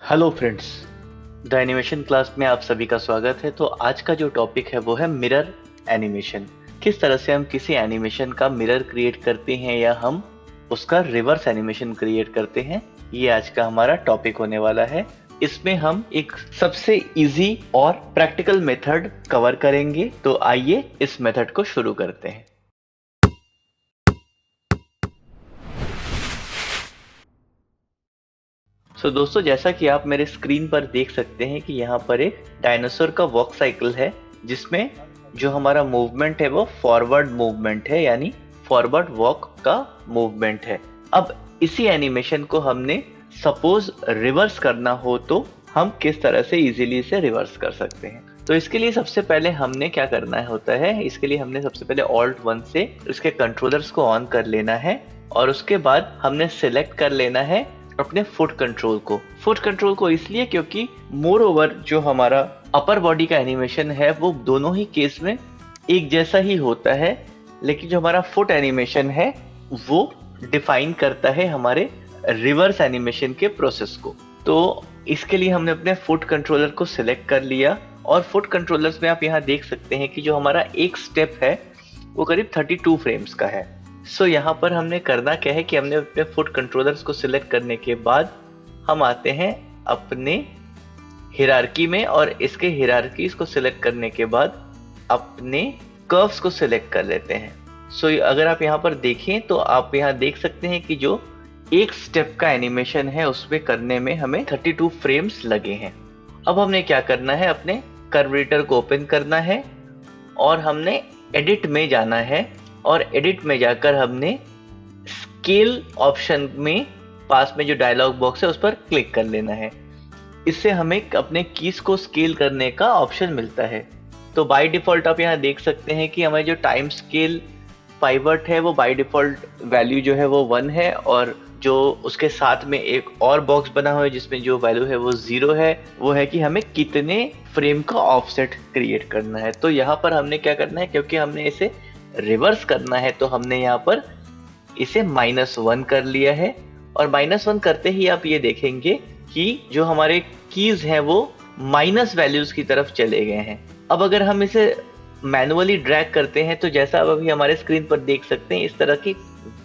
Hello friends, the animation class में आप सभी का स्वागत है। तो आज का जो टॉपिक है वो है मिरर एनिमेशन। किस तरह से हम किसी एनिमेशन का मिरर क्रिएट करते हैं या हम उसका रिवर्स एनिमेशन क्रिएट करते हैं, ये आज का हमारा टॉपिक होने वाला है। इसमें हम एक सबसे इजी और प्रैक्टिकल मेथड कवर करेंगे। तो आइए इस मेथड को शुरू करते हैं। दोस्तों, जैसा कि आप मेरे स्क्रीन पर देख सकते हैं कि यहाँ पर एक डायनासोर का वॉक साइकिल है, जिसमें जो हमारा मूवमेंट है वो फॉरवर्ड मूवमेंट है, यानी फॉरवर्ड वॉक का मूवमेंट है। अब इसी एनिमेशन को हमने सपोज रिवर्स करना हो तो हम किस तरह से इजीली इसे रिवर्स कर सकते हैं। तो इसके लिए सबसे पहले हमने क्या करना होता है, इसके लिए हमने सबसे पहले Alt+1 से इसके कंट्रोलर्स को ऑन कर लेना है और उसके बाद हमने सिलेक्ट कर लेना है अपने फुट कंट्रोल को इसलिए क्योंकि मोर ओवर जो हमारा अपर बॉडी का एनिमेशन है वो दोनों ही केस में एक जैसा ही होता है, लेकिन जो हमारा फुट एनिमेशन है वो डिफाइन करता है हमारे रिवर्स एनिमेशन के प्रोसेस को। तो इसके लिए हमने अपने फुट कंट्रोलर को सिलेक्ट कर लिया और फुट कंट्रोलर्स में आप यहाँ देख सकते हैं कि जो हमारा एक स्टेप है वो करीब 32 फ्रेम्स का है। यहाँ पर हमने करना क्या है कि हमने अपने फुट कंट्रोलर्स को सिलेक्ट करने के बाद हम आते हैं अपने हिरार्की में और इसके हिरार्कीज को सिलेक्ट करने के बाद अपने कर्व्स को सिलेक्ट कर लेते हैं। अगर आप यहाँ पर देखें तो आप यहाँ देख सकते हैं कि जो एक स्टेप का एनिमेशन है उसमें करने में हमें 32 फ्रेम्स लगे हैं। अब हमने क्या करना है, अपने कर्वेटर को ओपन करना है और हमने एडिट में जाना है और एडिट में जाकर हमने स्केल ऑप्शन में पास में जो डायलॉग बॉक्स है उस पर क्लिक कर लेना है। इससे हमें अपने कीज को स्केल करने का ऑप्शन मिलता है। तो बाय डिफॉल्ट आप यहाँ देख सकते हैं कि हमारे जो टाइम स्केल पाइवट है वो बाय डिफॉल्ट वैल्यू जो है वो 1 है और जो उसके साथ में एक और बॉक्स बना हुआ है जिसमें जो वैल्यू है वो 0 है, वो है कि हमें कितने फ्रेम का ऑफसेट क्रिएट करना है। तो यहाँ पर हमने क्या करना है, क्योंकि हमने इसे रिवर्स करना है तो हमने यहाँ पर इसे -1 कर लिया है और -1 करते ही आप ये देखेंगे कि जो हमारे कीज हैं वो माइनस वैल्यूज की तरफ चले गए हैं। अब अगर हम इसे मैनुअली ड्रैग करते हैं तो जैसा आप अभी हमारे स्क्रीन पर देख सकते हैं इस तरह की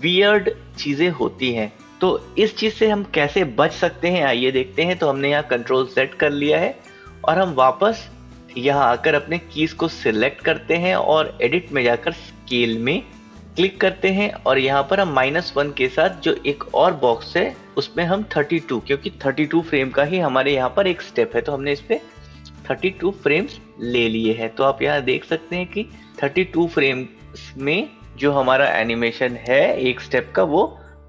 वियर्ड चीजें होती हैं। तो इस चीज से हम कैसे बच सकते हैं आइए देखते हैं। तो हमने यहाँ कंट्रोल सेट कर लिया है और हम वापस यहाँ आकर अपने कीज को सिलेक्ट करते हैं और एडिट में जाकर स्केल में क्लिक करते हैं और यहाँ पर हम -1 के साथ जो एक और बॉक्स है उसमें हम 32, क्योंकि 32 फ्रेम का ही हमारे यहाँ पर एक स्टेप है तो हमने इस पे 32 फ्रेम्स ले लिए हैं। तो आप यहाँ देख सकते हैं कि 32 फ्रेम्स में जो हमारा एनिमेशन है एक स्टेप का वो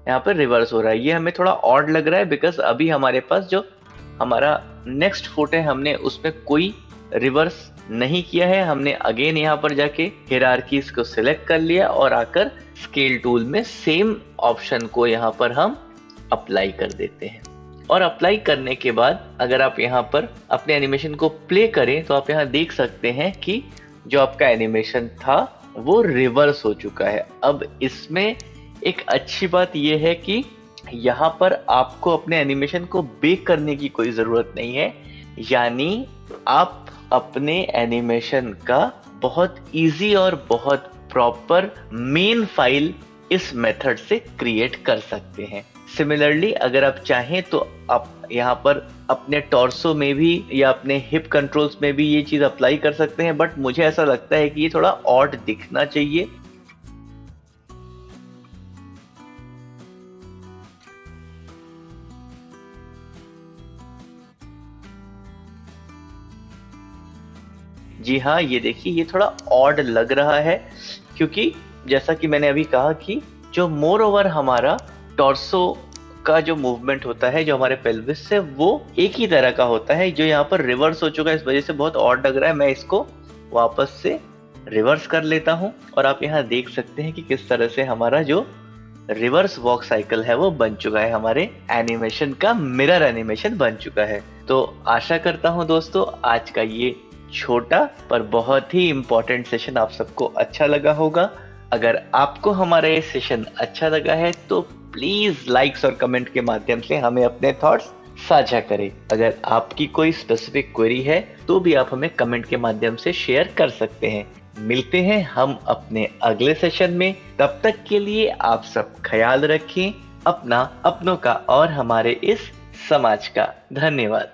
यहाँ पर रिवर्स हो रहा है। ये हमें थोड़ा ऑड लग रहा है बिकॉज अभी हमारे पास जो हमारा नेक्स्ट फुट है हमने उसमें कोई रिवर्स नहीं किया है। हमने अगेन यहाँ पर जाके हिरार्कीज को सिलेक्ट कर लिया और आकर स्केल टूल में सेम ऑप्शन को यहाँ पर हम अप्लाई कर देते हैं। और अप्लाई करने के बाद अगर आप यहाँ पर अपने एनिमेशन को प्ले करें तो आप यहाँ देख सकते हैं कि जो आपका एनिमेशन था वो रिवर्स हो चुका है। अब इसमें एक अच्छी बात यह है कि यहाँ पर आपको अपने एनिमेशन को बेक करने की कोई ज़रूरत नहीं है, यानी आप अपने एनिमेशन का बहुत इजी और बहुत प्रॉपर मेन फाइल इस मेथड से क्रिएट कर सकते हैं। सिमिलरली अगर आप चाहें तो आप यहाँ पर अपने टॉर्सो में भी या अपने हिप कंट्रोल्स में भी ये चीज़ अप्लाई कर सकते हैं, बट मुझे ऐसा लगता है कि ये थोड़ा ऑड दिखना चाहिए। जी हाँ, ये देखिए ये थोड़ा ऑड लग रहा है क्योंकि जैसा कि मैंने अभी कहा कि जो मोर ओवर हमारा टॉर्सो का जो मूवमेंट होता है जो हमारे पेल्विस से वो एक ही तरह का होता है, जो यहाँ पर रिवर्स हो चुका है इस वजह से बहुत ऑड लग रहा है। मैं इसको वापस से रिवर्स कर लेता हूँ और आप यहाँ देख सकते हैं कि किस तरह से हमारा जो रिवर्स वॉक साइकिल है वो बन चुका है, हमारे एनिमेशन का मिरर एनिमेशन बन चुका है। तो आशा करता हूँ दोस्तों आज का ये छोटा पर बहुत ही इम्पोर्टेंट सेशन आप सबको अच्छा लगा होगा। अगर आपको हमारा ये सेशन अच्छा लगा है तो प्लीज लाइक्स और कमेंट के माध्यम से हमें अपने थॉट्स साझा करें। अगर आपकी कोई स्पेसिफिक क्वेरी है तो भी आप हमें कमेंट के माध्यम से शेयर कर सकते हैं। मिलते हैं हम अपने अगले सेशन में, तब तक के लिए आप सब ख्याल रखें अपना, अपनों का और हमारे इस समाज का। धन्यवाद।